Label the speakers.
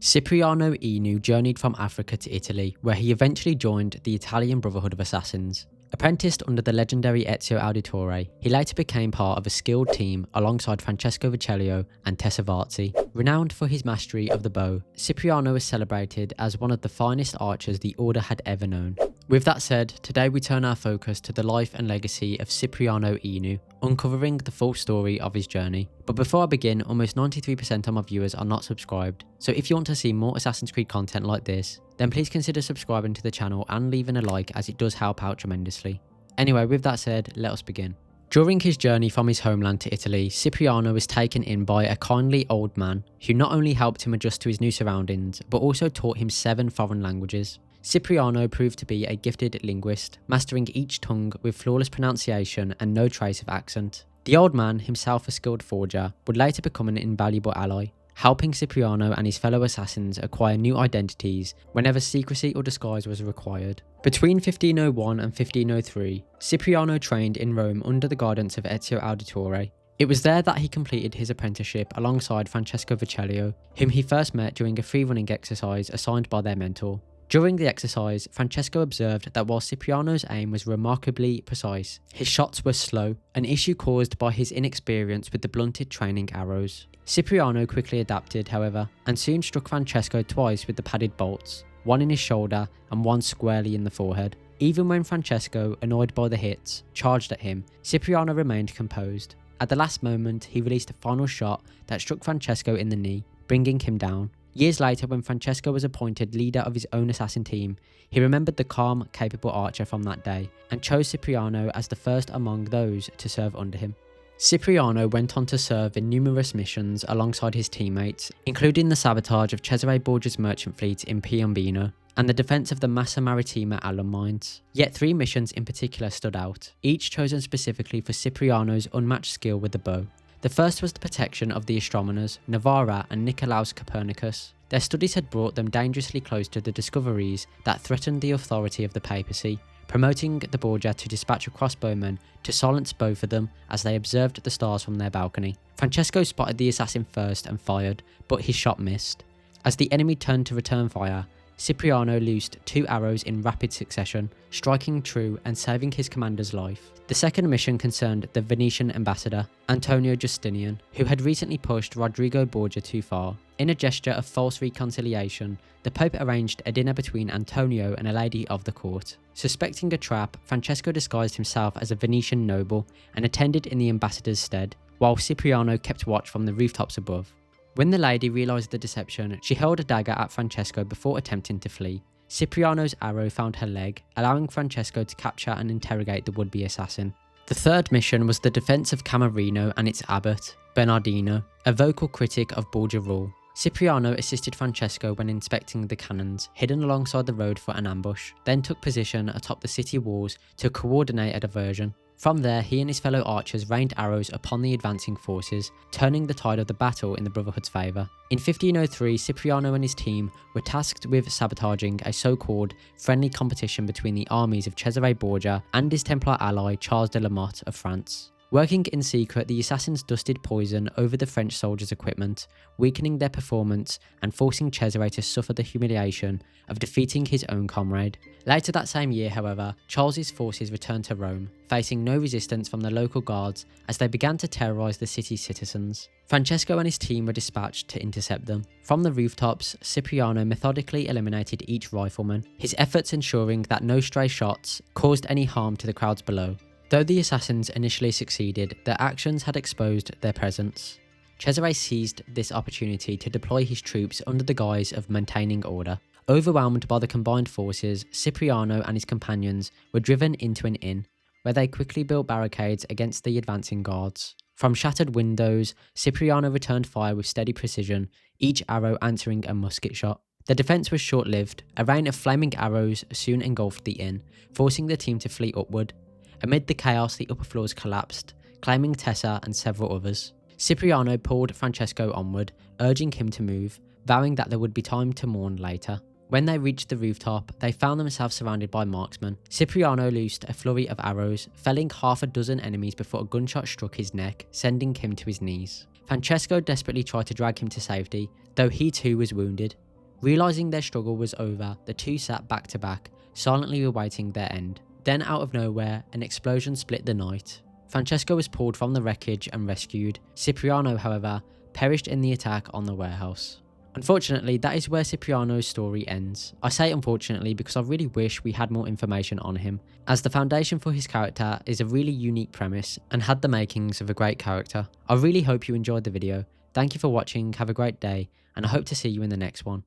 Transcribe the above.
Speaker 1: Cipriano Enu journeyed from Africa to Italy, where he eventually joined the Italian Brotherhood of Assassins. Apprenticed under the legendary Ezio Auditore, he later became part of a skilled team alongside Francesco Viccellio and Tessa Varzi. Renowned for his mastery of the bow, Cipriano is celebrated as one of the finest archers the Order had ever known. With that said, today we turn our focus to the life and legacy of Cipriano Enu, uncovering the full story of his journey. But before I begin, almost 93% of my viewers are not subscribed, so if you want to see more Assassin's Creed content like this, then please consider subscribing to the channel and leaving a like, as it does help out tremendously. Anyway, with that said, let us begin. During his journey from his homeland to Italy, Cipriano was taken in by a kindly old man who not only helped him adjust to his new surroundings, but also taught him 7 foreign languages. Cipriano proved to be a gifted linguist, mastering each tongue with flawless pronunciation and no trace of accent. The old man, himself a skilled forger, would later become an invaluable ally, helping Cipriano and his fellow assassins acquire new identities whenever secrecy or disguise was required. Between 1501 and 1503, Cipriano trained in Rome under the guidance of Ezio Auditore. It was there that he completed his apprenticeship alongside Francesco Viccellio, whom he first met during a free-running exercise assigned by their mentor. During the exercise, Francesco observed that while Cipriano's aim was remarkably precise, his shots were slow, an issue caused by his inexperience with the blunted training arrows. Cipriano quickly adapted, however, and soon struck Francesco twice with the padded bolts, one in his shoulder and one squarely in the forehead. Even when Francesco, annoyed by the hits, charged at him, Cipriano remained composed. At the last moment, he released a final shot that struck Francesco in the knee, bringing him down. Years later, when Francesco was appointed leader of his own assassin team, he remembered the calm, capable archer from that day, and chose Cipriano as the first among those to serve under him. Cipriano went on to serve in numerous missions alongside his teammates, including the sabotage of Cesare Borgia's merchant fleet in Piombino, and the defence of the Massa Marittima alum mines. Yet 3 missions in particular stood out, each chosen specifically for Cipriano's unmatched skill with the bow. The first was the protection of the astronomers Navarra and Nicolaus Copernicus. Their studies had brought them dangerously close to the discoveries that threatened the authority of the papacy, promoting the Borgia to dispatch a crossbowman to silence both of them as they observed the stars from their balcony. Francesco spotted the assassin first and fired, but his shot missed. As the enemy turned to return fire, Cipriano loosed 2 arrows in rapid succession, striking true and saving his commander's life. The second mission concerned the Venetian ambassador, Antonio Justinian, who had recently pushed Rodrigo Borgia too far. In a gesture of false reconciliation, the Pope arranged a dinner between Antonio and a lady of the court. Suspecting a trap, Francesco disguised himself as a Venetian noble and attended in the ambassador's stead, while Cipriano kept watch from the rooftops above. When the lady realised the deception, she hurled a dagger at Francesco before attempting to flee. Cipriano's arrow found her leg, allowing Francesco to capture and interrogate the would-be assassin. The third mission was the defence of Camerino and its abbot, Bernardino, a vocal critic of Borgia rule. Cipriano assisted Francesco when inspecting the cannons, hidden alongside the road for an ambush, then took position atop the city walls to coordinate a diversion. From there, he and his fellow archers rained arrows upon the advancing forces, turning the tide of the battle in the Brotherhood's favour. In 1503, Cipriano and his team were tasked with sabotaging a so-called friendly competition between the armies of Cesare Borgia and his Templar ally Charles de la Motte of France. Working in secret, the assassins dusted poison over the French soldiers' equipment, weakening their performance and forcing Cesare to suffer the humiliation of defeating his own comrade. Later that same year, however, Charles's forces returned to Rome, facing no resistance from the local guards as they began to terrorise the city's citizens. Francesco and his team were dispatched to intercept them. From the rooftops, Cipriano methodically eliminated each rifleman, his efforts ensuring that no stray shots caused any harm to the crowds below. Though the assassins initially succeeded, their actions had exposed their presence. Cesare seized this opportunity to deploy his troops under the guise of maintaining order. Overwhelmed by the combined forces, Cipriano and his companions were driven into an inn, where they quickly built barricades against the advancing guards. From shattered windows, Cipriano returned fire with steady precision, each arrow answering a musket shot. The defence was short-lived. A rain of flaming arrows soon engulfed the inn, forcing the team to flee upward. Amid the chaos, the upper floors collapsed, claiming Tessa and several others. Cipriano pulled Francesco onward, urging him to move, vowing that there would be time to mourn later. When they reached the rooftop, they found themselves surrounded by marksmen. Cipriano loosed a flurry of arrows, felling half a dozen enemies before a gunshot struck his neck, sending him to his knees. Francesco desperately tried to drag him to safety, though he too was wounded. Realising their struggle was over, the two sat back to back, silently awaiting their end. Then out of nowhere, an explosion split the night. Francesco was pulled from the wreckage and rescued. Cipriano, however, perished in the attack on the warehouse. Unfortunately, that is where Cipriano's story ends. I say unfortunately because I really wish we had more information on him, as the foundation for his character is a really unique premise and had the makings of a great character. I really hope you enjoyed the video. Thank you for watching, have a great day, and I hope to see you in the next one.